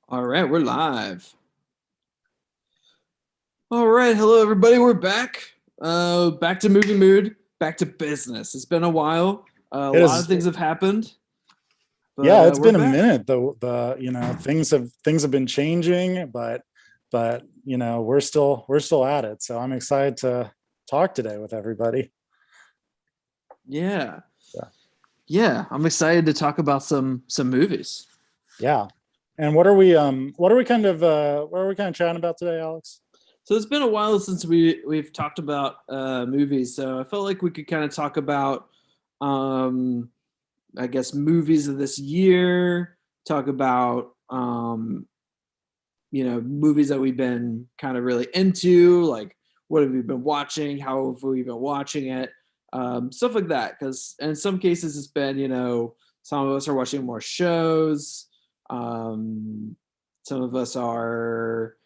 All right, we're live. All right, hello everybody. We're back. Back to movie mood. Back to business. It's been a while. A It lot of is, things have happened, but yeah, it's we're been a back. minute. The things have been changing, but we're still at it. So I'm excited to talk today with everybody. Yeah, Yeah. yeah. I'm excited to talk about some movies. Yeah. And what are we kind of chatting about today, Alex? So it's been a while since we've talked about movies. So I felt like we could kind of talk about, um, I guess, movies of this year. Talk about movies that we've been kind of really into, like what have we been watching, how have we been watching it, stuff like that. Because in some cases it's been, some of us are watching more shows, some of us are,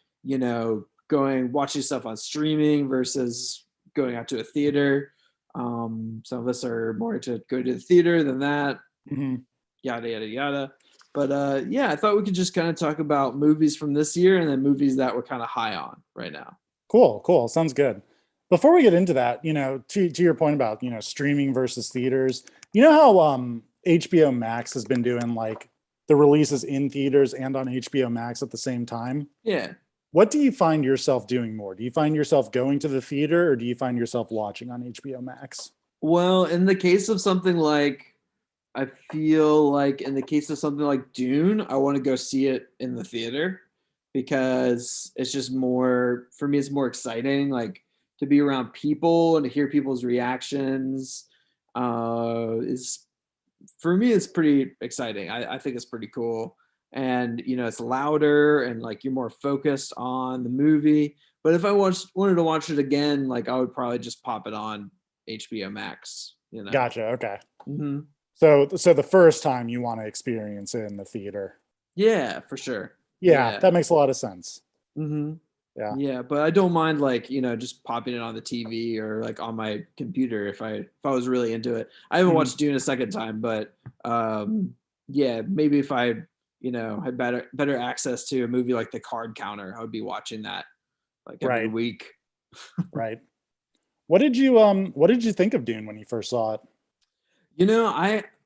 going watching stuff on streaming versus going out to a theater. Some of us are more into going to the theater than that, Mhm. yada yada yada. But yeah, I thought we could just kind of talk about movies from this year and then movies that we're kind of high on right now. Cool. Sounds good. Before we get into that, to your point about, streaming versus theaters, you know how HBO Max has been doing like the releases in theaters and on HBO Max at the same time? Yeah. What do you find yourself doing more? Do you find yourself going to the theater or do you find yourself watching on HBO Max? Well, in the case of something like, I feel like in the case of something like Dune, I want to go see it in the theater because it's just more, for me, it's more exciting. Like to be around people and to hear people's reactions is for me it's pretty exciting. I think it's pretty cool, and it's louder and like you're more focused on the movie. But if I wanted to watch it again, like I would probably just pop it on HBO Max. Gotcha. Okay. Hmm. So the first time you want to experience it in the theater. Yeah, for sure. Yeah, Yeah. that makes a lot of sense. Hmm. Yeah. Yeah, but I don't mind like just popping it on the TV or like on my computer if I was really into it. I haven't Mhm. watched Dune a second time, but yeah, maybe if I had better access to a movie like The Card Counter, I would be watching that like every Right. week. Right. What did you think of Dune when you first saw it?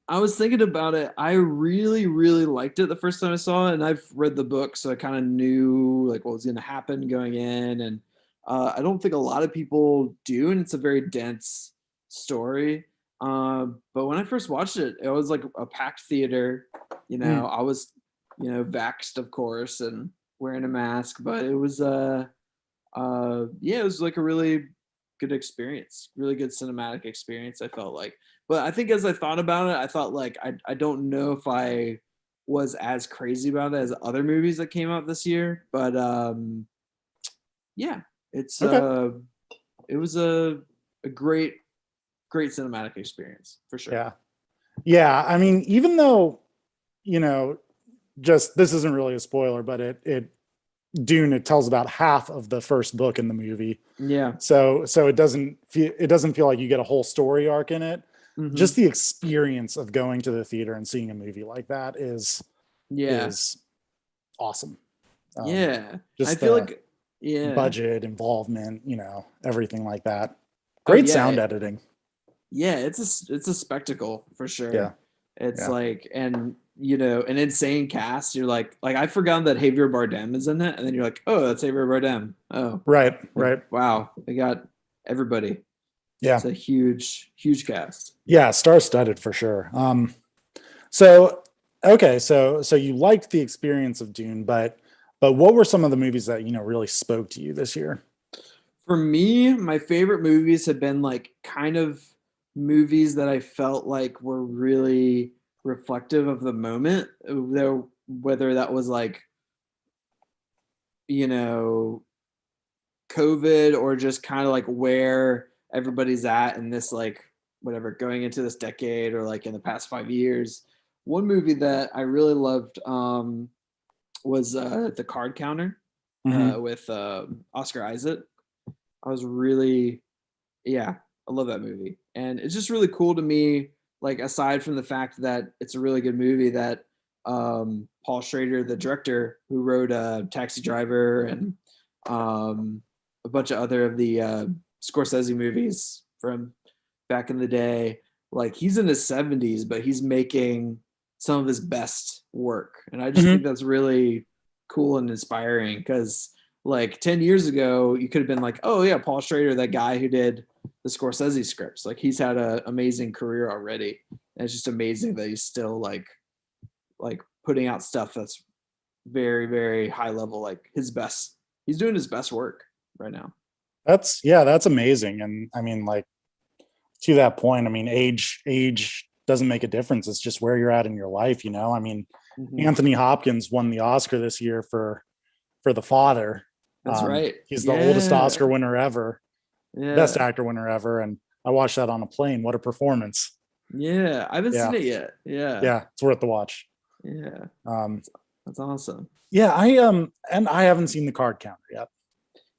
I was thinking about it. I really really liked it the first time I saw it, and I've read the book, so I kind of knew like what was going to happen going in, and I don't think a lot of people do, and it's a very dense story. But when I first watched it, it was like a packed theater. Mm, I was vaxxed, of course, and wearing a mask, but it was yeah, it was like a really good experience, really good cinematic experience. I felt like, but I think as I thought about it, I thought like I don't know if I was as crazy about it as other movies that came out this year, but yeah, it's okay. it was a great cinematic experience for sure. Yeah. Yeah. I mean, even though, you know, just this isn't really a spoiler, but it tells about half of the first book in the movie. Yeah. So it doesn't feel like you get a whole story arc in it. Hmm. Just the experience of going to the theater and seeing a movie like that Yeah. is awesome. Um, Yeah. I just feel the like yeah. budget, involvement, everything like that. Oh Great yeah. sound editing. Yeah, it's a spectacle for Yeah, sure. It's yeah. like, and an insane cast. You're like I forgot that Javier Bardem is in it, and then you're like, oh, that's Javier Bardem. Oh, Right, like right. wow, they got everybody. Yeah, It's a huge cast. yeah. Star-studded for sure. So okay, so you liked the experience of Dune, but what were some of the movies that really spoke to you this year? For me, my favorite movies have been like kind of movies that I felt like were really reflective of the moment, though whether that was like you know COVID or just kind of like where everybody's at in this like whatever going into this decade or like in the past 5 years. One movie that I really loved was The Card Counter Hmm. with Oscar Isaac. I was really yeah, I love that movie, and it's just really cool to me. Like aside from the fact that it's a really good movie, that Paul Schrader, the director who wrote Taxi Driver and a bunch of other of the Scorsese movies from back in the day. Like he's in his 70s, but he's making some of his best work. And I just think that's really cool and inspiring because like 10 years ago, you could have been like, oh yeah, Paul Schrader, that guy who did the Scorsese scripts. Like he's had an amazing career already. And it's just amazing that he's still like putting out stuff that's very, very high level, like his best. He's doing his best work right now. That's amazing. And I mean, like to that point, I mean, age doesn't make a difference. It's just where you're at in your life, you know. I mean, Anthony Hopkins won the Oscar this year for The Father. That's right. He's the oldest Oscar winner ever, best actor winner ever, and I watched that on a plane. What a performance! Yeah, I haven't seen it yet. Yeah, it's worth the watch. Yeah, that's awesome. Yeah, and I haven't seen The Card Counter yet.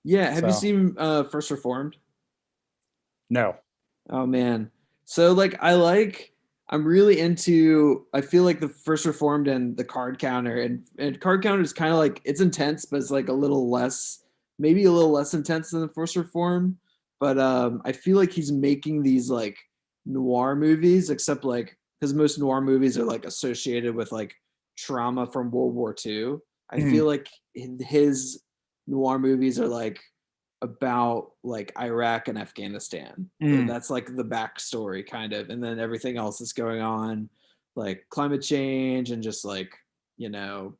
Yeah, have you seen First Reformed? No. Oh man, so like I'm really into. I feel like the First Reformed and the Card Counter, and Card Counter is kind of like it's intense, but it's like maybe a little less intense than the First Reformed. But I feel like he's making these like noir movies, except like because most noir movies are like associated with like trauma from World War II. I feel like his noir movies are like about like Iraq and Afghanistan. That's like the backstory kind of, and then everything else that's going on, like climate change and just like, you know,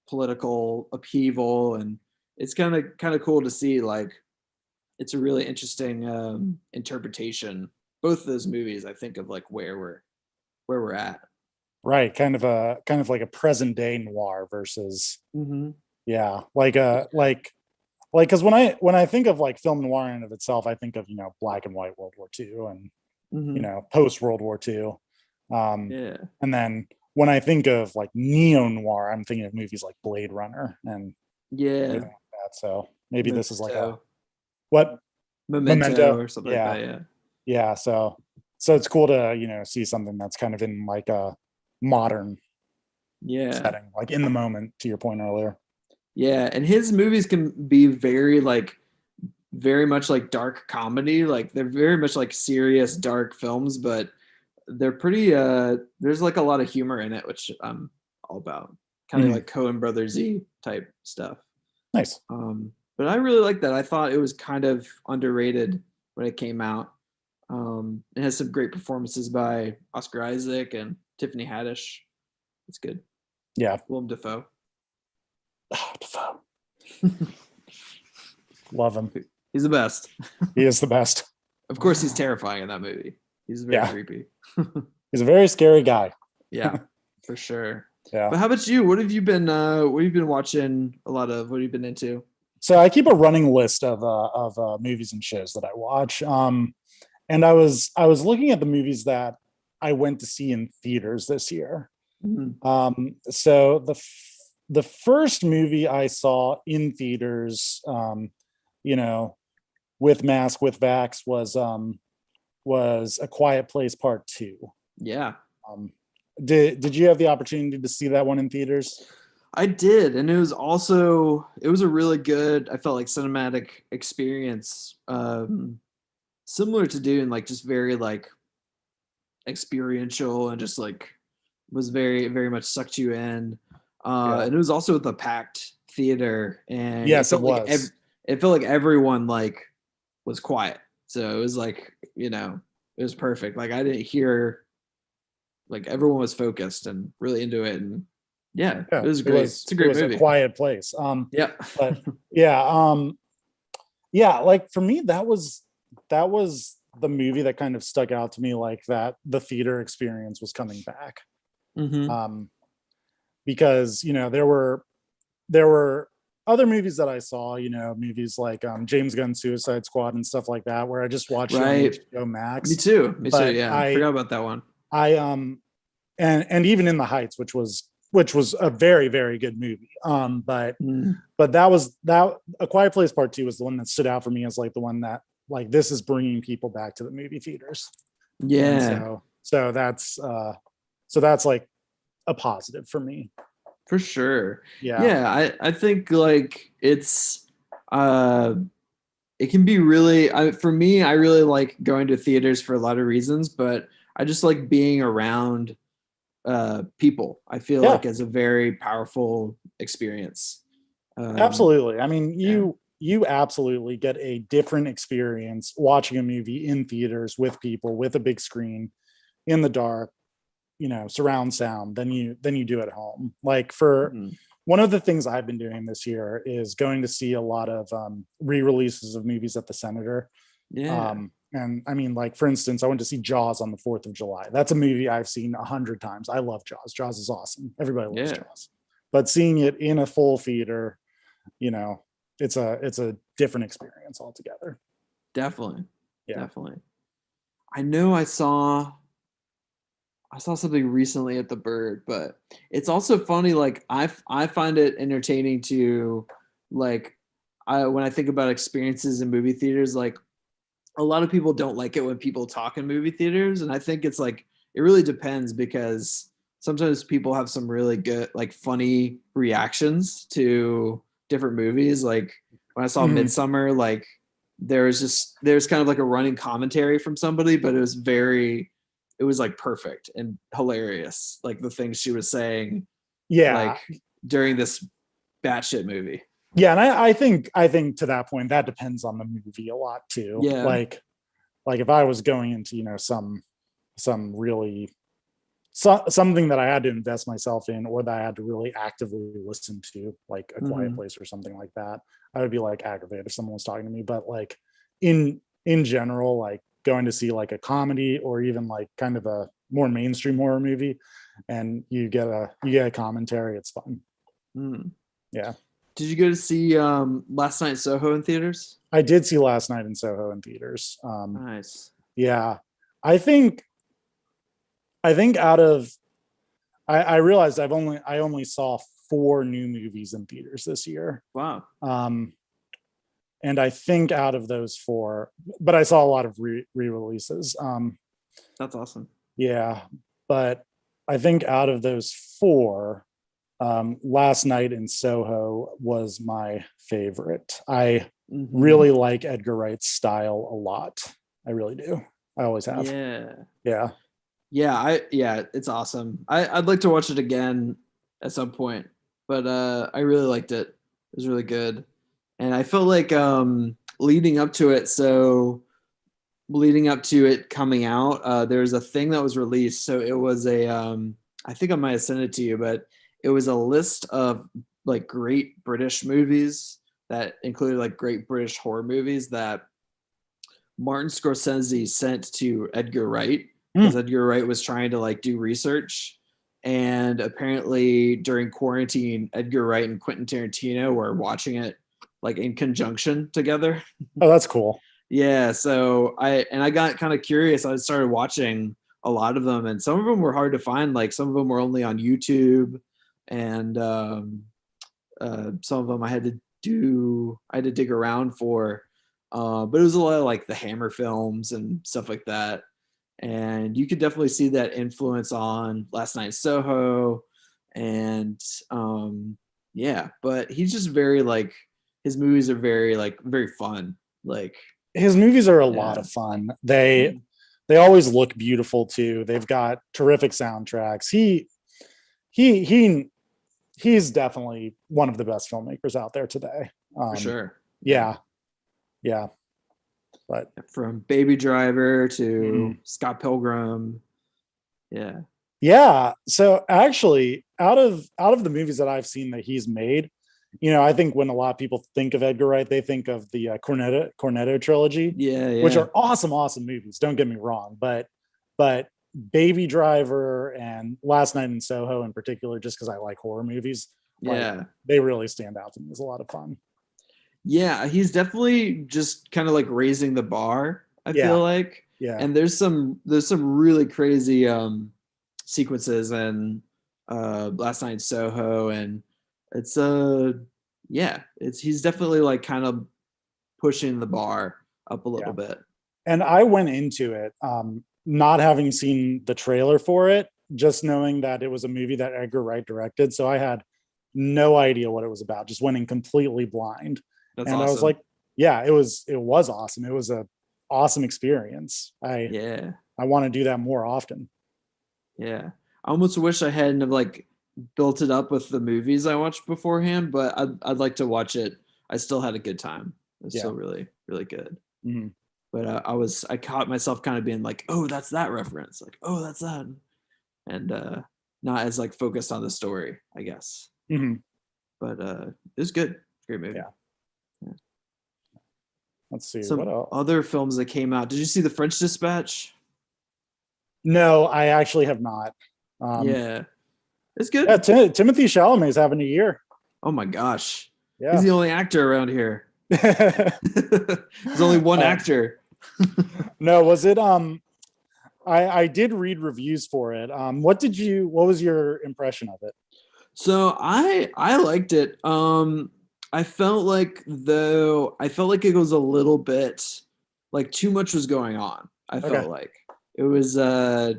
political upheaval. And it's kind of cool to see. Like it's a really interesting interpretation, both of those movies, I think, of like where we're at. Right, kind of like a present day noir versus because when I think of like film noir in of itself, I think of, you know, black and white World War II and you know, post World War II. And then when I think of like neo noir, I'm thinking of movies like Blade Runner and everything like that. So maybe Memento. This is like a what Memento or something like that. Yeah. So it's cool to, you know, see something that's kind of in like a modern setting, like in the moment, to your point earlier. Yeah, and his movies can be very much like dark comedy. Like they're very much like serious dark films, but they're pretty there's like a lot of humor in it, which I'm all about. Kind of like Coen Brothers-y type stuff. Nice. But I really like that. I thought it was kind of underrated when it came out. It has some great performances by Oscar Isaac and Tiffany Haddish. It's good. Yeah. Willem Dafoe. Dafoe. Love him. He's the best. He is the best. Of course, he's terrifying in that movie. He's very creepy. He's a very scary guy. Yeah, for sure. Yeah. But how about you? What have you been watching a lot of? What have you been into? So I keep a running list of movies and shows that I watch. And I was looking at the movies that I went to see in theaters this year. So the first movie I saw in theaters, you know, with mask, with vax, was A Quiet Place Part 2. Yeah. Did you have the opportunity to see that one in theaters? I did, and it was a really good, I felt like, cinematic experience, similar to Dune, like just very like experiential and just like was very, very much sucked you in. And it was also with a packed theater, and yes, it was. It felt like everyone like was quiet, so it was like, you know, it was perfect. Like I didn't hear, like everyone was focused and really into it, and it was great. It's a great movie. A Quiet Place. But like for me, that was the movie that kind of stuck out to me, like that the theater experience was coming back. Because, you know, there were other movies that I saw, you know, movies like James Gunn's Suicide Squad and stuff like that, where I just watched it on HBO Max. Me too. Yeah, I forgot about that one. And even In the Heights, which was a very, very good movie. But that A Quiet Place Part 2 was the one that stood out for me as like the one that like this is bringing people back to the movie theaters. Yeah. So that's like a positive for me. For sure. Yeah. Yeah, I think like uh it can be really for me, I really like going to theaters for a lot of reasons, but I just like being around people. I feel Yeah, like it's a very powerful experience. Um absolutely. I mean, yeah. you absolutely get a different experience watching a movie in theaters with people with a big screen in the dark, surround sound than you do at home. Like for Mhm. one of the things I've been doing this year is going to see a lot of re-releases of movies at the Senator. Yeah. And I mean, like for instance, I went to see Jaws on the 4th of July. That's a movie I've seen 100 times. I love Jaws. Jaws is awesome. Everybody loves Yeah. Jaws. But seeing it in a full theater, you know, it's a different experience altogether. Definitely. Yeah. Definitely. I know I saw something recently at the Bird, but it's also funny. Like I find it entertaining to like when I think about experiences in movie theaters. Like a lot of people don't like it when people talk in movie theaters, and I think it's like it really depends because sometimes people have some really good like funny reactions to different movies. Like when I saw Mhm. Midsummer, like there's kind of like a running commentary from somebody, but it was like perfect and hilarious. Like the things she was saying, Yeah. like during this batshit movie. Yeah. And I think to that point, that depends on the movie a lot too. Yeah. Like if I was going into, some really something that I had to invest myself in or that I had to really actively listen to, like A Quiet Mm-hmm. Place or something like that, I would be like aggravated if someone was talking to me. But like in general, like going to see like a comedy or even like kind of a more mainstream horror movie and you get a commentary, it's fun. Mm. Yeah. Did you go to see Last Night in Soho in theaters? I did see Last Night in Soho in theaters. Nice. Yeah. I think I think out of I realized I only saw 4 new movies in theaters this year. Wow. Um, and I think out of those 4, but I saw a lot of re-releases. That's awesome. Yeah, but I think out of those 4, Last Night in Soho was my favorite. I Mm-hmm. really like Edgar Wright's style a lot. I really do. I always have. Yeah. Yeah. Yeah, it's awesome. I'd like to watch it again at some point, but I really liked it. It was really good. And I felt like leading up to it coming out, there was a thing that was released. So it was I think I might have sent it to you, but it was a list of like great British movies that included like great British horror movies that Martin Scorsese sent to Edgar Wright because Mm. Edgar Wright was trying to like do research. And apparently during quarantine, Edgar Wright and Quentin Tarantino were watching it like in conjunction together. Oh, that's cool. Yeah, so I got kind of curious. I started watching a lot of them, and some of them were hard to find. Like some of them were only on YouTube, and some of them I had to dig around for. But it was a lot of like the Hammer films and stuff like that, and you could definitely see that influence on Last Night in Soho, and yeah. But he's just very like his movies are very fun. Like His movies are a lot yeah. of fun. Yeah. They always look beautiful too. They've got terrific soundtracks. He he he's definitely one of the best filmmakers out there today. For sure. Yeah. Yeah, yeah, but From Baby Driver to mhm. Scott Pilgrim. Yeah. Yeah. So actually, out of the movies that I've seen that he's made, I think when a lot of people think of Edgar Wright, they think of the Cornetto trilogy, Yeah. which Yeah. are awesome, awesome movies. Don't get me wrong, but Baby Driver and Last Night in Soho in particular, just because I like horror movies, like Yeah. they really stand out to me. It's a lot of fun. Yeah. He's definitely just kind of like raising the bar, I feel Yeah, like. yeah, And there's some really crazy sequences and Last Night in Soho, and it's yeah, it's he's definitely like kind of pushing the bar up a yeah. little bit. And I went into it not having seen the trailer for it, just knowing that it was a movie that Edgar Wright directed. So I had no idea what it was about, just went in completely blind. That's And I was awesome. like, yeah, it was awesome. It was a awesome experience. Yeah. I want to do that more often. Yeah. I almost wish I hadn't have like built it up with the movies I watched beforehand, but I'd like to watch it. I still had a good time. It was Yeah. still really, really good. Mm-hmm. But I caught myself kind of being like, oh, that's that reference. Like, oh, that's that. And not as like focused on the story, I guess. Mm-hmm. But it was good. Great movie. Yeah. Let's see. Some what else? other films that came out. Did you see The French Dispatch? No, I actually have not. Yeah. It's good. Yeah, Timothy Chalamet's having a year. Oh my gosh. Yeah. He's the only actor around here. There's only one actor. No, was it I did read reviews for it. What was your impression of it? So I liked it. I felt like it was a little bit like too much was going on. I felt like it was a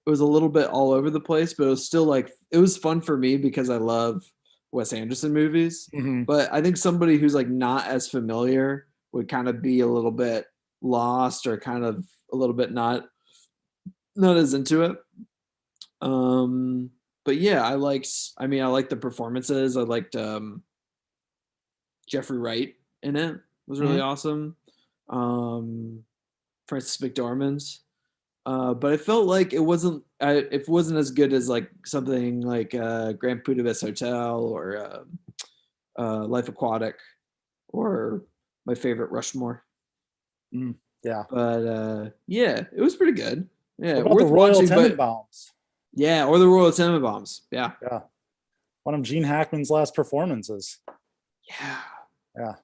little bit all over the place, but it was still like it was fun for me because I love Wes Anderson movies. Mm-hmm. But I think somebody who's like not as familiar would kind of be a little bit lost or kind of a little bit not as into it. But yeah, I liked the performances. I liked Jeffrey Wright in it. It was really awesome. Francis McDormand. But I felt like it wasn't as good as like something like Grand Budapest Hotel or Life Aquatic or my favorite Rushmore. Yeah. But yeah, it was pretty good. Yeah, what about the Royal Tenenbaums? Yeah, or the Royal Tenenbaums. Yeah. Yeah. One of Gene Hackman's last performances. Yeah. Yeah.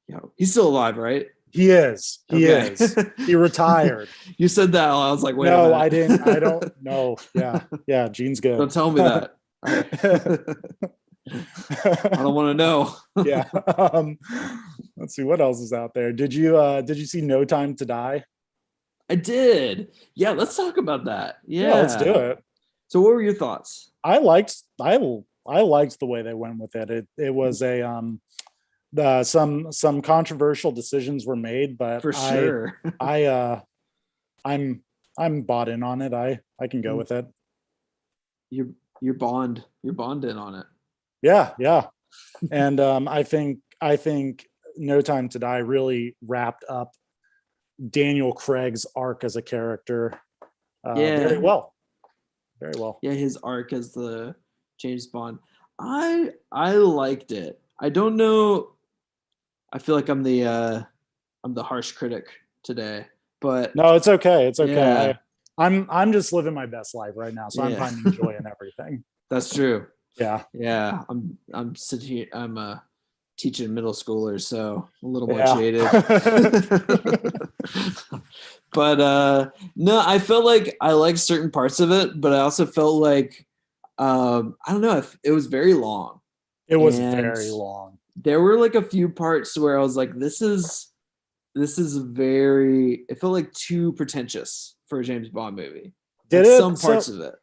Yo, he's still alive, right? He is. He is. He retired. You said that. I was like, wait. No, I didn't. I don't know. Yeah. Yeah. Gene's good. Don't tell me that. I don't want to know. Yeah. Let's see what else is out there. Did you see No Time to Die? I did. Yeah, let's talk about that. Yeah, let's do it. So what were your thoughts? I liked the way they went with it. It was a some controversial decisions were made, but for sure. I'm bought in on it. I can go with it. You're bonded on it. Yeah. And I think No Time to Die really wrapped up Daniel Craig's arc as a character very well. Yeah, his arc as the James Bond. I liked it. I don't know. I feel like I'm the harsh critic today, but no, it's okay. It's okay. Yeah. I'm just living my best life right now, so I'm finding joy in everything. That's true. Yeah. I'm sitting here. I'm teaching middle schoolers, so a little more jaded. But no, I felt like I liked certain parts of it, but I also felt like I don't know if it was very long. It was very long. There were like a few parts where I was like, this is very, it felt like too pretentious for a James Bond movie. Did it? Some parts of it.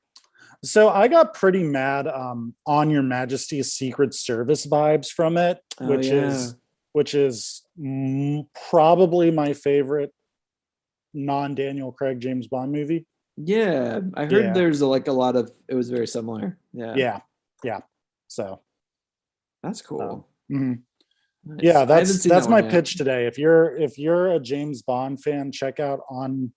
So I got pretty mad on Your Majesty's Secret Service vibes from it, which is probably my favorite non-Daniel Craig James Bond movie. Yeah, I heard there's like a lot of, it was very similar. Yeah. So that's cool. Mm-hmm. Nice. Yeah, that's my pitch today. If you're a James Bond fan, check out on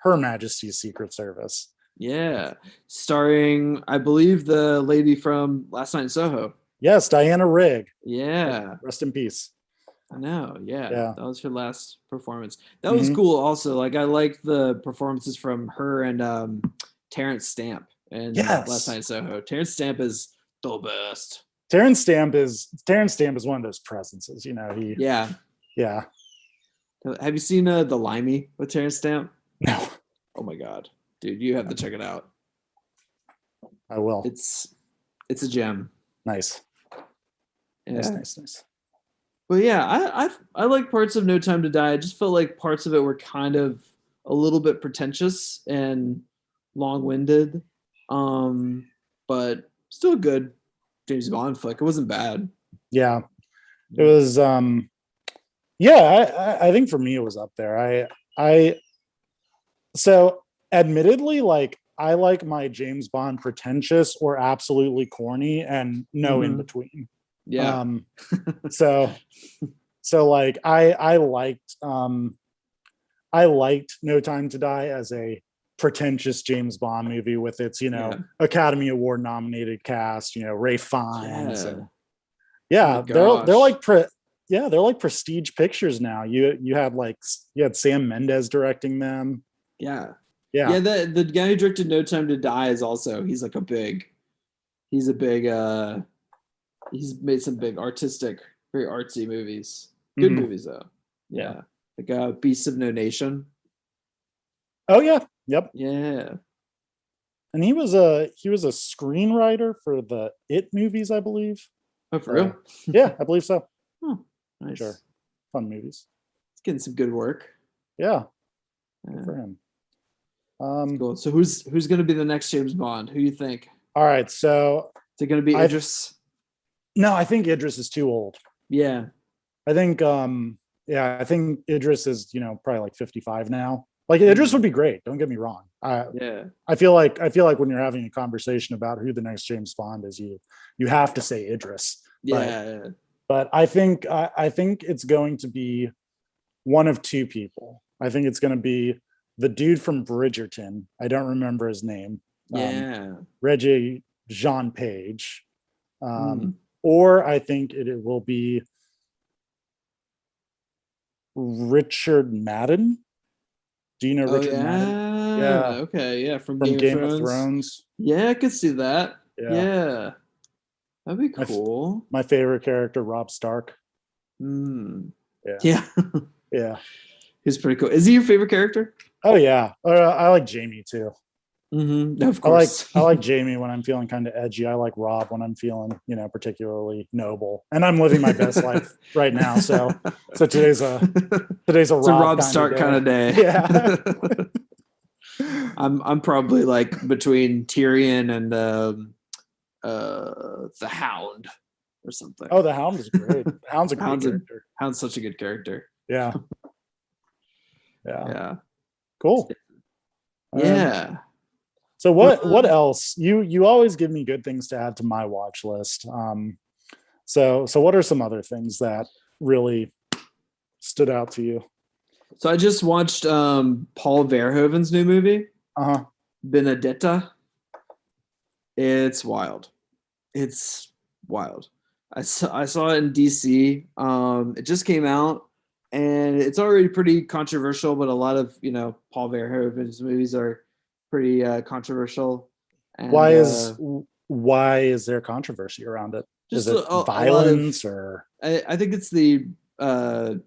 Her Majesty's Secret Service. Yeah, starring, I believe, the lady from Last Night in Soho. Yes, Diana Rigg. Yeah, rest in peace. I know. Yeah, that was her last performance. That Mm-hmm. was cool. Also, like I liked the performances from her and Terrence Stamp and Last Night in Soho. Terrence Stamp is the best. Terrence Stamp is one of those presences. You know, Yeah. Have you seen The Limey with Terrence Stamp? No. Oh my god, dude, you have to check it out. I will. It's a gem. Nice. Yeah. Nice. But yeah, I like parts of No Time to Die. I just felt like parts of it were kind of a little bit pretentious and long-winded. But still a good James Bond flick. It wasn't bad. Yeah, it was. Yeah, I think for me it was up there. I so admittedly, like I like my James Bond pretentious or absolutely corny, and no in Mhm. between. Yeah. Um, so so like I liked No Time to Die as a pretentious James Bond movie with its, Yeah. Academy Award nominated cast, Ray Fiennes, Yeah. and Oh my yeah, they're gosh. like they're like prestige pictures now. You had Sam Mendes directing them. Yeah. Yeah. Yeah, the guy who directed No Time to Die is also he's a big he's made some big artistic, very artsy movies. Good Hmm. movies though. Yeah. Yeah. Like Beasts of No Nation. Oh yeah. Yep. Yeah. And he was a screenwriter for the It movies, I believe. Oh, for real? Yeah, I believe so. Oh, Sure. nice. Fun movies. It's getting some good work. Yeah. Good Yeah. for him. That's cool. So who's gonna be the next James Bond? Who do you think? All right. So Is it gonna be I Idris? no, I think Idris is too old. Yeah. I think yeah, I think Idris is, probably like 55 now. Like Idris would Mm, be great, don't get me wrong. yeah. I feel like when you're having a conversation about who the next James Bond is, you have to say Idris. But Yeah. but I think it's going to be one of two people. I think it's going to be the dude from Bridgerton. I don't remember his name. Yeah. Reggie Jean Page. Um, Mm. or I think it will be Richard Madden. Do you know Oh Richard Madden? Yeah, yeah. Okay. Yeah. From from Game of Game of Thrones. Thrones. Yeah, I could see that. Yeah, Yeah. That'd be my cool. my favorite character, Rob Stark. Mm. Yeah, Yeah. yeah. He's pretty cool. Is he your favorite character? Oh yeah, I like Jamie too. Of I like course. I like Jamie when I'm feeling kind of edgy. I like Rob when I'm feeling, particularly noble. And I'm living my best life right now. So today's a It's a Rob Rob kind of Stark kind day. of day. Yeah. I'm probably like between Tyrion and the Hound or something. Oh, the Hound is great. The Hound's a great Hound's a character. Hound's such a good character. Yeah. Yeah. Yeah. Cool. Um, Yeah. so what Um, else? You always give me good things to add to my watch list. So what are some other things that really stood out to you? so I just watched Paul Verhoeven's new movie, Uh-huh. Benedetta. It's wild. It's wild. I saw it in DC. It just came out, and it's already pretty controversial. But a lot of Paul Verhoeven's movies are pretty controversial, and Why is why is there controversy around it? Is just it a lot of. violence or I think it's the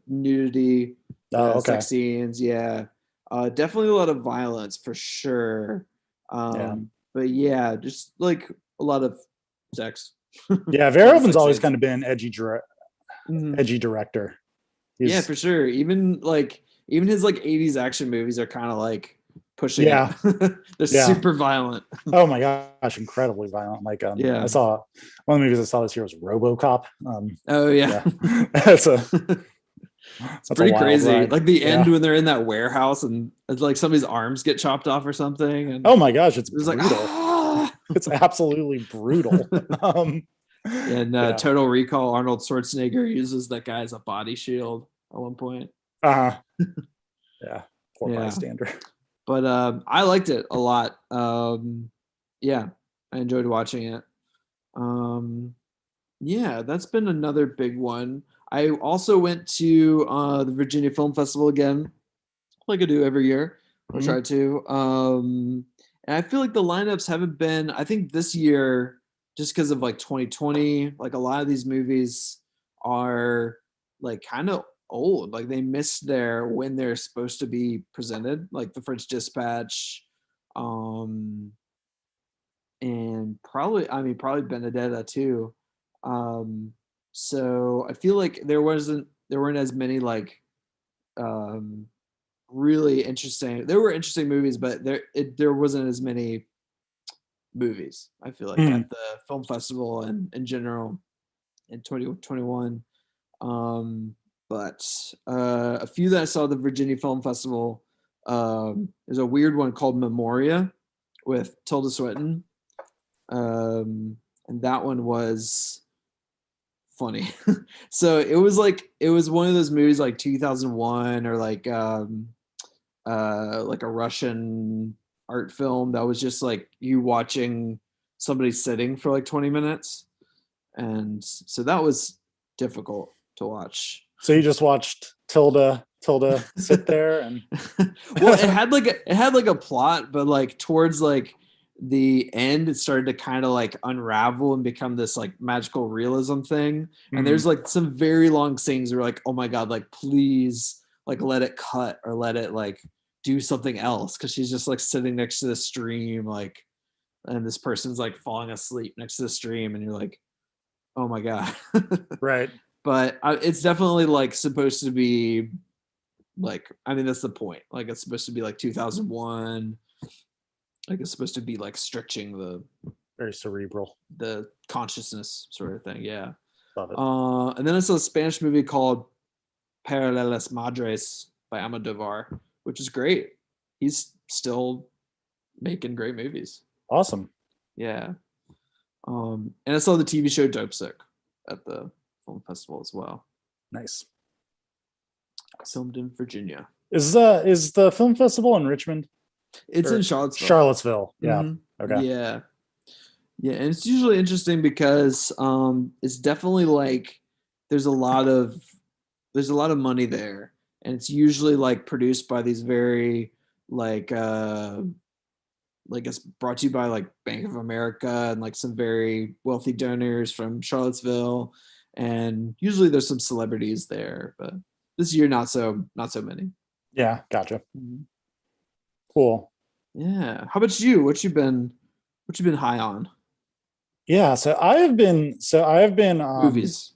nudity, oh, the okay. sex scenes. Yeah, definitely a lot of violence for sure. Yeah. But yeah, just like a lot of sex. A Yeah, lot of Verhoeven's sex always scenes. kind of been Mhm. edgy director. Yeah, He's for sure. Even his like 80s action movies are kind of like pushing it. yeah, They're yeah. super violent. Oh my gosh, incredibly violent. Like I Yeah. saw one of the movies I saw this year was Robocop. Oh yeah. Yeah. that's a It's that's a pretty wild crazy. ride. Like the end Yeah. when they're in that warehouse and it's like somebody's arms get chopped off or something, and Oh my gosh, it's it was like brutal. ah. It's absolutely brutal. um And yeah. Total Recall, Arnold Schwarzenegger uses that guy as a body shield at one point. Uh yeah. Poor Yeah, bystander. but I liked it a lot. Yeah, I enjoyed watching it. Um, yeah, that's been another big one. I also went to the Virginia Film Festival again, like I do every year. I Mhm. try to. And I feel like the lineups haven't been. I think this year, just because of like 2020, like a lot of these movies are like kind of old. Like they missed their when they're supposed to be presented, like The French Dispatch, um, and probably Benedetta too. Um, so I feel like there weren't as many like um really interesting. There were interesting movies, but there wasn't as many movies. I feel like at the film festival and in general in 2021. But a few that I saw at the Virginia Film Festival. There's a weird one called Memoria with Tilda Swinton, and that one was funny. So it was one of those movies like 2001 or like a Russian art film that was just like you watching somebody sitting for like 20 minutes, and so that was difficult to watch. So you just watched Tilda sit there and Well, it had like a plot, but like towards like the end, it started to kind of like unravel and become this like magical realism thing. And there's like some very long scenes where like, oh my god, like please, like let it cut or let it like do something else, because she's just like sitting next to the stream, like, and this person's like falling asleep next to the stream, and you're like, oh my god. right. But it's definitely like supposed to be like, I mean, that's the point. Like it's supposed to be like 2001. Like it's supposed to be like stretching Very cerebral. the consciousness sort of thing. Yeah. Love it. And then I saw a Spanish movie called Paralelas Madres by Almodovar, which is great. He's still making great movies. Awesome. Yeah. And I saw the TV show Dope Sick at the film festival as well. Nice. Filmed in Virginia. Is the film festival in Richmond? It's in Charlottesville. Charlottesville. Yeah. Mm-hmm. Okay. Yeah. Yeah, and it's usually interesting because it's definitely like there's a lot of money there, and it's usually like produced by these very like it's brought to you by like Bank of America and like some very wealthy donors from Charlottesville, and usually there's some celebrities there, but this year not so many. Yeah, gotcha. Mm-hmm. Cool. Yeah. How about you? What you been high on? Yeah, so I have been Movies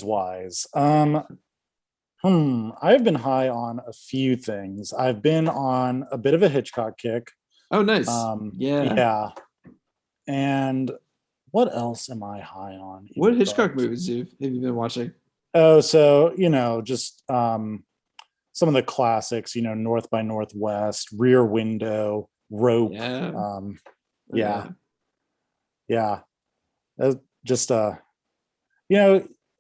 wise. I've been high on a few things. I've been on a bit of a Hitchcock kick. Oh, nice. Yeah. And what else am I high on? What Hitchcock movies have you been watching? Oh, so just some of the classics, North by Northwest, Rear Window, Rope. Yeah. Yeah. Just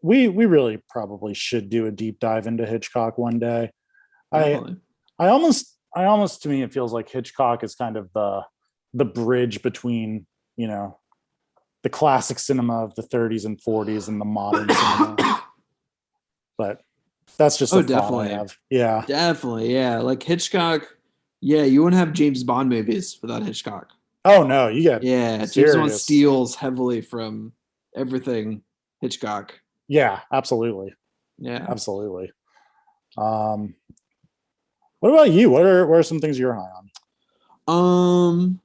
we really probably should do a deep dive into Hitchcock one day. Definitely. I almost to me it feels like Hitchcock is kind of the bridge between, the classic cinema of the 30s and 40s and the modern cinema. But that's just a thought I have. Yeah. Definitely. Yeah. Like Hitchcock. Yeah. You wouldn't have James Bond movies without Hitchcock. Oh no, you get James Bond steals heavily from everything Hitchcock. Yeah, absolutely. Yeah. Absolutely. What about you? What are some things you're high on?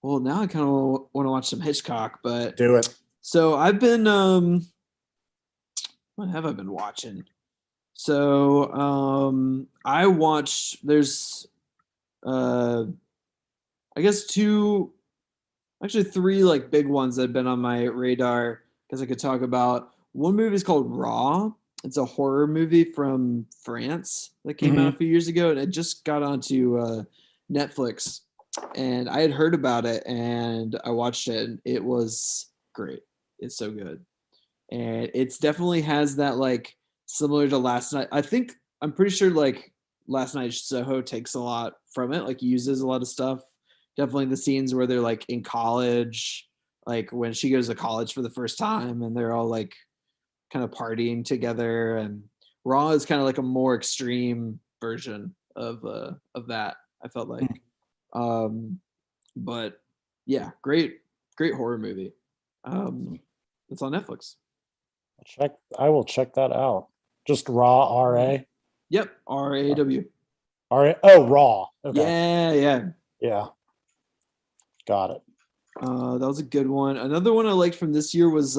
Well, now I kind of want to watch some Hitchcock, but do it. So I've been what have I been watching? So I watched there's I guess three like big ones that have been on my radar because I could talk about. One movie is called Raw. It's a horror movie from France that came out a few years ago, and it just got onto Netflix. And I had heard about it, and I watched it, and it was great. It's so good, and it's definitely has that like similar to Last Night. I'm pretty sure like Last Night Soho takes a lot from it, like uses a lot of stuff. Definitely the scenes where they're like in college, like when she goes to college for the first time, and they're all like kind of partying together, and Raw is kind of like a more extreme version of that. I felt like, but yeah, great horror movie. It's on Netflix. I will check that out. Just Raw, R-A. Yep, R-A-W. R-A. Oh, Raw. Okay. Yeah. Got it. That was a good one. Another one I liked from this year was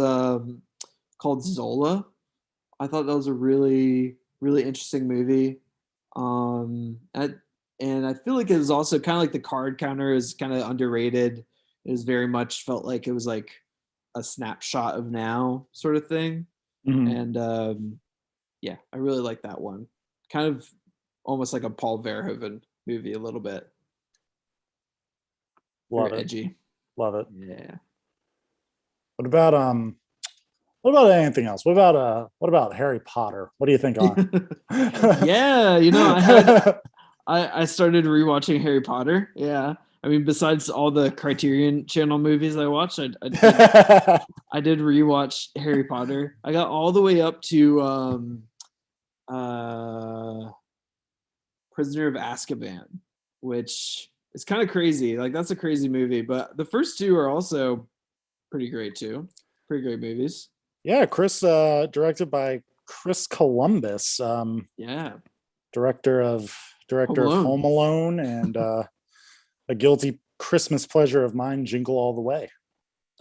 called Zola. I thought that was a really, really interesting movie. And I feel like it was also kind of like The Card Counter is kind of underrated It was very much felt like it was like a snapshot of now sort of thing. Mhm. And yeah, I really like that one. Kind of almost like a Paul Verhoeven movie a little bit. Very Love it. edgy. Love it. Yeah. What about anything else? What about Harry Potter? What do you think on? Yeah, I started rewatching Harry Potter. Yeah. I mean, besides all the Criterion Channel movies I watched, I did rewatch Harry Potter. I got all the way up to uh Prisoner of Azkaban, which is kind of crazy. Like that's a crazy movie, but the first two are also pretty great too. Pretty great movies. Yeah, directed by Chris Columbus, Yeah. director of Home Alone. Home Alone and a guilty Christmas pleasure of mine, Jingle All the Way.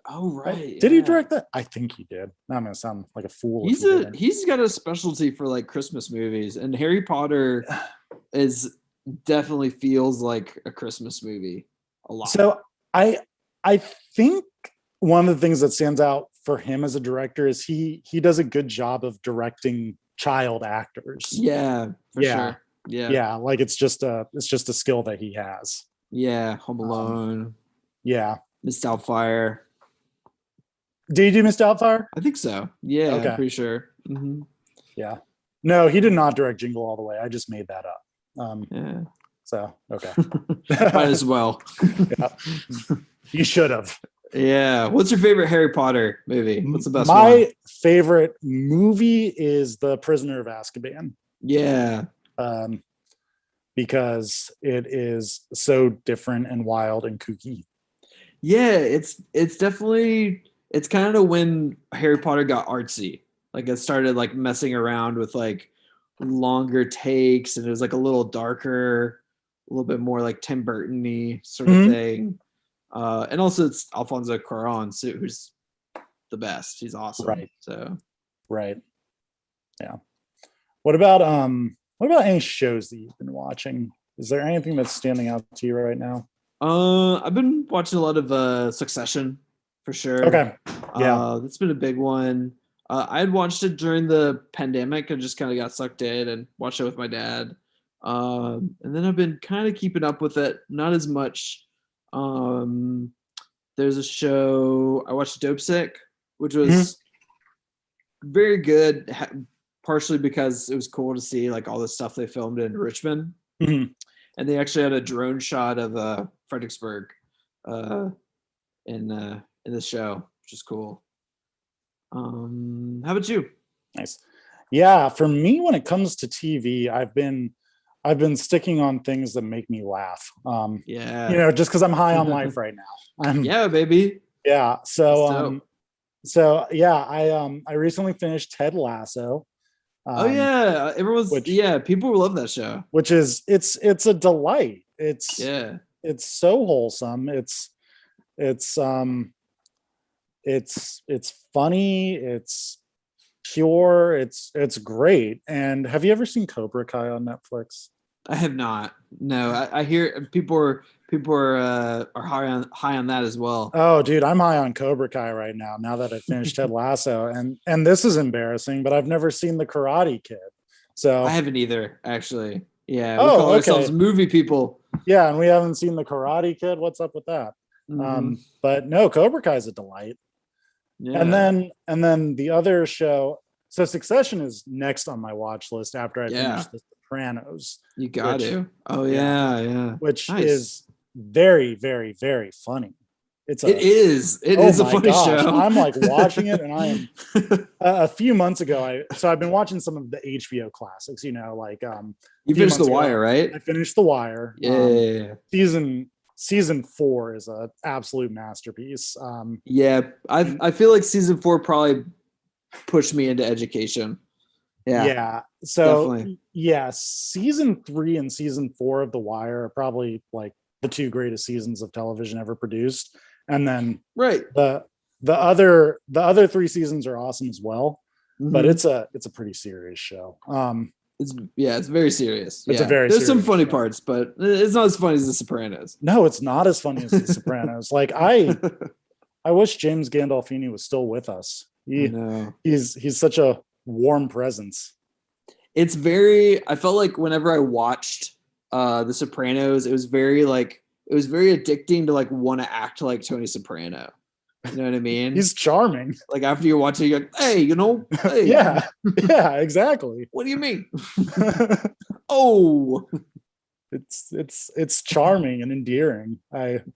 Oh right. Did he Yeah. direct that? I think he did. Now I'm gonna sound like a fool. if he didn't. He's got a specialty for like Christmas movies, and Harry Potter is definitely feels like a Christmas movie a lot. So I think one of the things that stands out for him as a director is he does a good job of directing child actors. Yeah, for sure. Yeah. Yeah, like it's just a skill that he has. Yeah, Home Alone. Yeah. Miss Doubtfire. Did you do Miss Doubtfire? I think so. Yeah, Okay. I'm pretty sure. Mm-hmm. Yeah. No, he did not direct Jingle All the Way. I just made that up. Yeah. So okay. Might as well. Yeah. You should have. Yeah. What's your favorite Harry Potter movie? What's the best My one? favorite movie is The Prisoner of Azkaban. Yeah. Because it is so different and wild and kooky. Yeah, it's definitely it's kind of when Harry Potter got artsy. Like it started like messing around with like longer takes, and it was like a little darker, a little bit more like Tim Burton-y sort of thing. And also it's Alfonso Cuarón, who's the best. He's awesome. Right. So right. Yeah. What about any shows that you've been watching? Is there anything that's standing out to you right now? I've been watching a lot of Succession for sure. Okay. Yeah. That's been a big one. I had watched it during the pandemic and just kind of got sucked in and watched it with my dad. And then I've been kind of keeping up with it, not as much. There's a show I watched, Dope Sick, which was very good, partially because it was cool to see like all the stuff they filmed in Richmond. Mm-hmm. And they actually had a drone shot of Fredericksburg in the show, which is cool. How about you? Nice. Yeah, for me, when it comes to TV, I've been sticking on things that make me laugh. Yeah, just because I'm high on life right now. Yeah, baby. Yeah. So yeah, I recently finished Ted Lasso. Oh yeah, people love that show. Which is it's a delight. It's so wholesome. It's funny. It's pure. It's great. And have you ever seen Cobra Kai on Netflix? I have not. No, I hear people are high on that as well. Oh, dude, I'm high on Cobra Kai right now. Now that I finished Ted Lasso, and this is embarrassing, but I've never seen The Karate Kid. So I haven't either, actually. Yeah, we call ourselves movie people. Yeah, and we haven't seen The Karate Kid. What's up with that? Mm-hmm. But no, Cobra Kai is a delight. Yeah. And then the other show. So Succession is next on my watch list after I finish The Sopranos. You got to. Oh yeah. Which is very, very, very funny. It is a funny show. I'm like watching it, and I am a few months ago. I've been watching some of the HBO classics. Like you finished The Wire, right? I finished The Wire. Yeah. Season 4 is an absolute masterpiece. I feel like season 4 probably pushed me into education. Yeah. So definitely. Season 3 and season 4 of The Wire are probably like the two greatest seasons of television ever produced. And then the other 3 seasons are awesome as well. Mm-hmm. But it's a pretty serious show. it's very serious. It's a Yeah, very there's some serious funny show. parts, but it's not as funny as The Sopranos. No, it's not as funny as The Sopranos. Like I wish James Gandolfini was still with us. I know. He's such a warm presence. It's very. I felt like whenever I watched The Sopranos, it was very addicting to like want to act like Tony Soprano. You know what I mean? He's charming. Like after you watch it, you're like, hey, hey, Yeah, exactly. what do you mean? Oh, it's charming and endearing.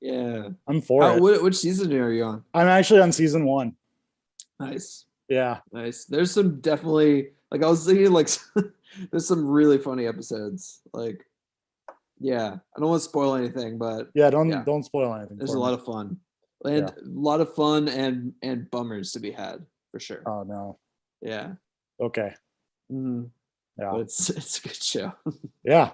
yeah. I'm for it. Which season are you on? I'm actually on season 1. Nice. Yeah. Nice. There's some definitely like I was thinking like there's some really funny episodes. Like, yeah, I don't want to spoil anything, but Yeah, don't spoil anything. there's a lot of fun. And a lot of fun and bummers to be had for sure. Oh no. Yeah. Okay. Mm-hmm. Yeah. But it's a good show. Yeah.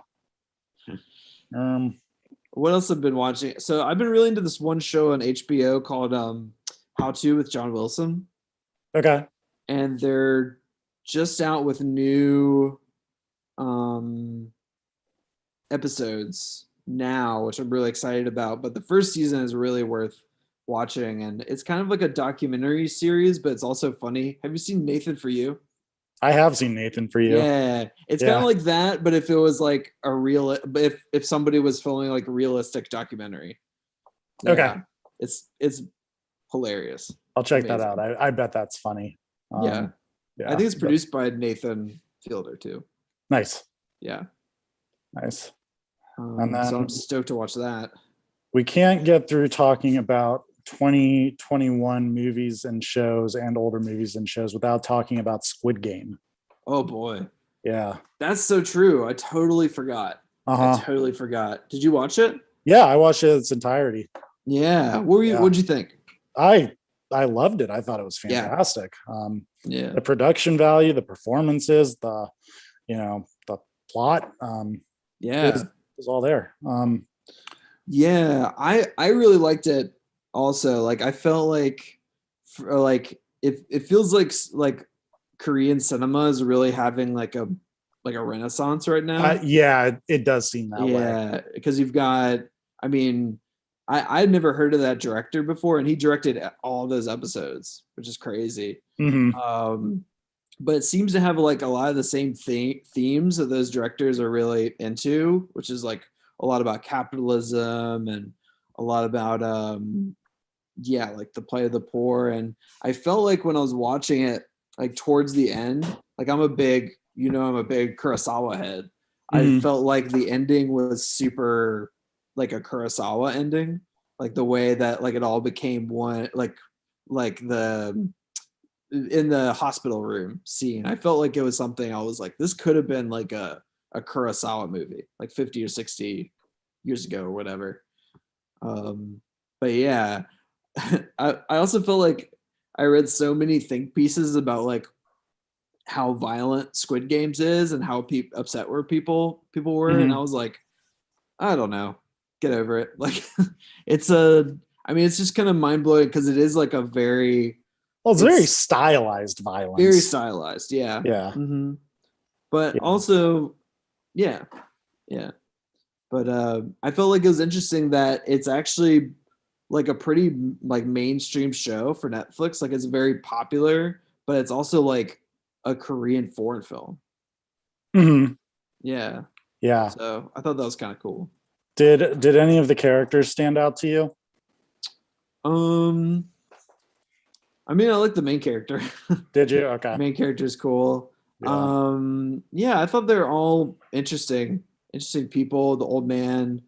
What else have I been watching? So I've been really into this one show on HBO called How To with John Wilson. Okay. And they're just out with new episodes now, which I'm really excited about. But the first season is really worth watching, and it's kind of like a documentary series, but it's also funny. Have you seen Nathan For You? I have seen Nathan For You. Yeah, it's kind of like that, but if it was like a real, but if somebody was filming like a realistic documentary. Okay. Yeah, it's hilarious. I'll check that out. I bet that's funny. Yeah, I think it's produced by Nathan Fielder too. Nice. Yeah. Nice. And then, so I'm stoked to watch that. We can't get through talking about 2021 movies and shows and older movies and shows without talking about Squid Game. Oh boy. Yeah. That's so true. I totally forgot. I totally forgot. Did you watch it? Yeah, I watched it in its entirety. Yeah. What'd you think? I loved it. I thought it was fantastic. The production value, the performances, the plot. It was all there. Yeah, I really liked it also. Like I felt like it feels like Korean cinema is really having like a renaissance right now. Yeah, it does seem that way. Yeah, because you've got, I mean, I'd never heard of that director before, and he directed all those episodes, which is crazy. Mm-hmm. But it seems to have like a lot of the same themes that those directors are really into, which is like a lot about capitalism and a lot about like the plight of the poor. And I felt like when I was watching it, like towards the end, like I'm a big Kurosawa head. I felt like the ending was super like a Kurosawa ending, like the way that like it all became one, like the in the hospital room scene. I felt like it was something I was like, this could have been like a Kurosawa movie, like 50 or 60 years ago or whatever. But yeah, I also feel like I read so many think pieces about like how violent Squid Games is and how upset people were, and I was like, I don't know, get over it. Like, it's just kind of mind blowing because it is like a very very stylized violence. Very stylized, yeah. Yeah. Mm-hmm. But also, yeah. But I felt like it was interesting that it's actually like a pretty like mainstream show for Netflix. Like it's very popular, but it's also like a Korean foreign film. Mm-hmm. Yeah. Yeah. So I thought that was kind of cool. Did any of the characters stand out to you? I mean, I like the main character. Did you? Okay. The main character is cool. Yeah. I thought they're all interesting people. The old man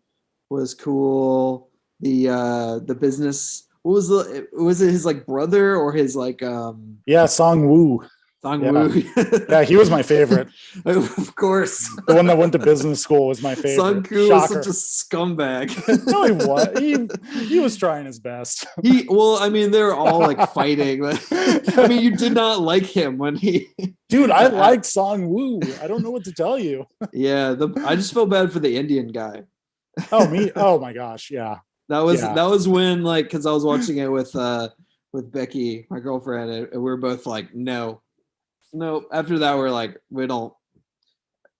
was cool. The business. Was it his like brother or his like Song Woo. Woo. Yeah, he was my favorite. Of course. The one that went to business school was my favorite. Sung Koo was such a scumbag. No, he was. He was trying his best. They were all like fighting. I mean, you did not like him when he. Dude, I liked Song Woo. I don't know what to tell you. Yeah, I just felt bad for the Indian guy. Oh, me? Oh my gosh, yeah. That was when like because I was watching it with Becky, my girlfriend, and we were both like, no. After that, we're like, we don't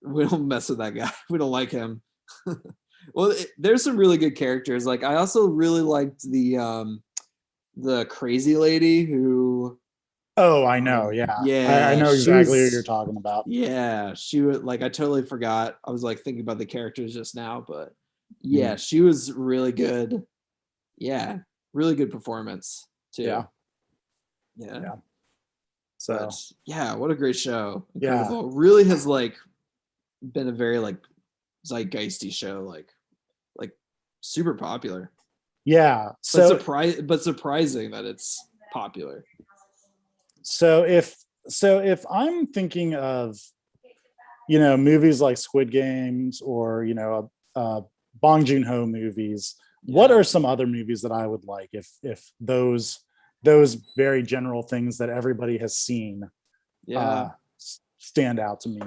we don't mess with that guy. We don't like him. Well, there's some really good characters. Like I also really liked the crazy lady who. Oh, I know. Yeah, I Yeah, know she exactly who you're was. talking about. Yeah, she would like. I totally forgot. I was like thinking about the characters just now, but yeah, Mhm. she was really good. Yeah, really good performance too. Yeah, Yeah. yeah. But So yeah, what a great show. yeah, Incredible. Really has like been a very like zeitgeisty show, like super popular. yeah. But surprising that it's popular. So if I'm thinking of movies like Squid Games or Bong Joon-ho movies, what Yeah. are some other movies that I would like if those very general things that everybody has seen Yeah. stand out to me?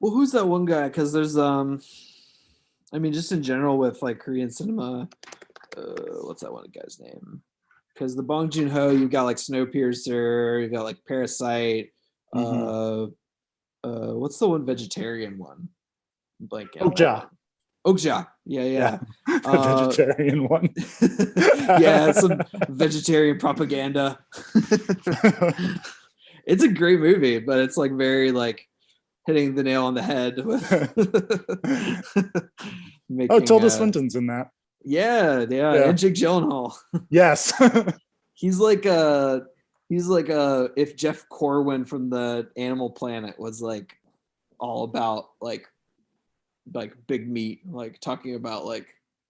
Well, who's that one guy? Because there's I mean, just in general with like Korean cinema, what's that one guy's name? Because the Bong Joon Ho, you've got like Snowpiercer, you've got like Parasite. Mm-hmm. What's the one vegetarian one? I'm blanking on that Okja, one. Okja. Yeah, yeah, yeah. the vegetarian one. Yeah, some vegetarian propaganda. It's a great movie, but it's like very like hitting the nail on the head with Oh, making Tilda Swinton's in that. yeah, Yeah. and Jake Gyllenhaal. Yes. He's like if Jeff Corwin from the Animal Planet was like all about like big meat, like talking about like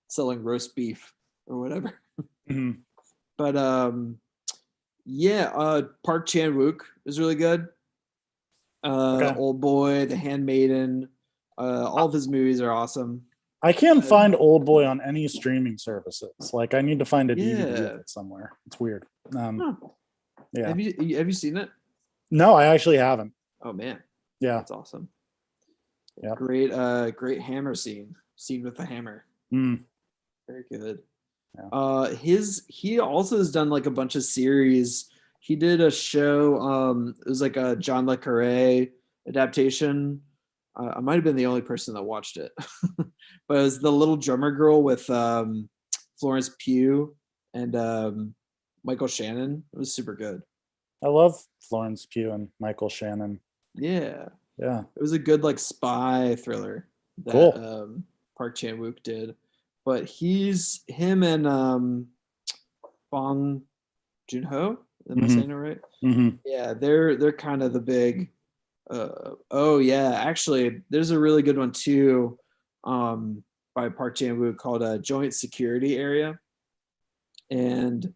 selling roast beef or whatever. Mhm. But yeah, Park Chan Wook is really good. Okay. Old Boy, The Handmaiden, all of his movies are awesome. I can't find Old Boy on any streaming services. Like, I need to find a DVD of Yeah. it somewhere. It's weird. Huh. Yeah. Have you seen it? No, I actually haven't. Oh man, Yeah. that's awesome. Yeah. Great hammer scene with the hammer. Mm. Very good. Yeah. He also has done like a bunch of series. He did a show. It was like a John le Carre adaptation. I might have been the only person that watched it, but it was the Little Drummer Girl with Florence Pugh and Michael Shannon. It was super good. I love Florence Pugh and Michael Shannon. Yeah, Yeah. it was a good like spy thriller that Cool. Park Chan Wook did. But him and Bong Joon Ho. Am I Mm-hmm. saying it right? Mm-hmm. Yeah, they're kind of the big. Oh yeah, actually, there's a really good one too, by Park Chan Wook called a Joint Security Area, and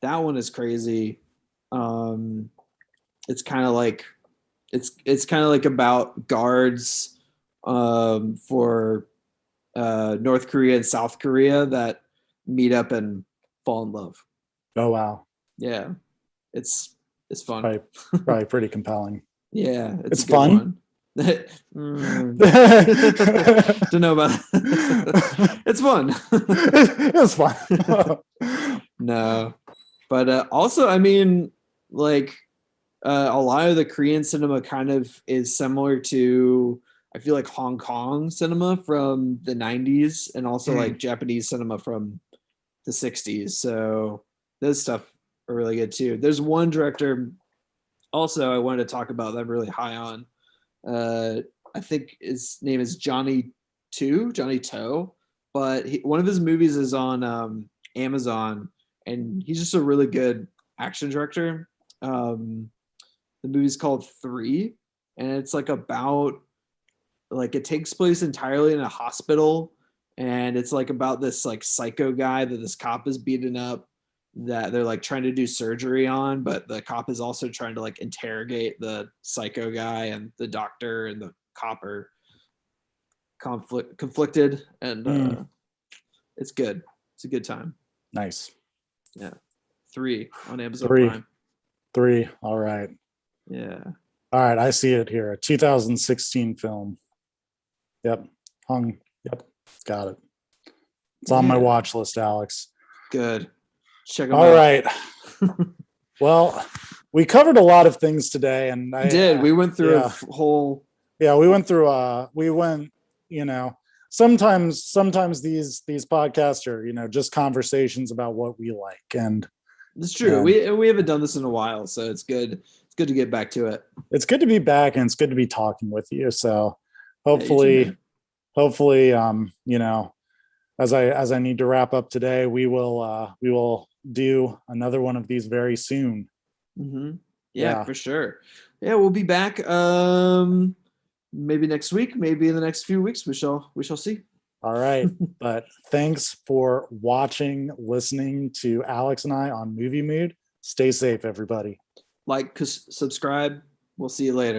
that one is crazy. Um, it's kind of like it's kind of like about guards for North Korea and South Korea that meet up and fall in love. Oh, wow. Yeah, it's fun. Probably pretty compelling. Yeah, It's a good fun. one. Don't know about it's fun. It's fun. No, but also, I mean, like a lot of the Korean cinema kind of is similar to, I feel like Hong Kong cinema from the 90s and also like Japanese cinema from the 60s. So those stuff are really good too. There's one director also I wanted to talk about that I'm really high on. I think his name is Johnnie To, but one of his movies is on Amazon, and he's just a really good action director. The movie's called Three, and it's like about like it takes place entirely in a hospital, and it's like about this like psycho guy that this cop is beating up that they're like trying to do surgery on, but the cop is also trying to like interrogate the psycho guy, and the doctor and the cop are conflicted, and it's good. It's a good time. Nice. Yeah. Three on Amazon Three. Prime. Three. All right. Yeah. All right. I see it here. A 2016 film. Yep. Yep. Got it. It's on my watch list, Alex. Good. Check them All out. right. Well, we covered a lot of things today, and We went through a whole Yeah, we went through you know, sometimes these podcasts are, you know, just conversations about what we like. And It's true. We haven't done this in a while, so it's good. It's good to get back to it. it's good to be back, and it's good to be talking with you. So Yeah, you too, man. hopefully, you know, as I need to wrap up today, we will do another one of these very soon. Yeah, Yeah. for sure. Yeah, we'll be back. Maybe next week, maybe in the next few weeks. We shall see. All right. But thanks for watching, listening to Alex and I on Movie Mood. Stay safe, everybody. Like, subscribe. We'll see you later.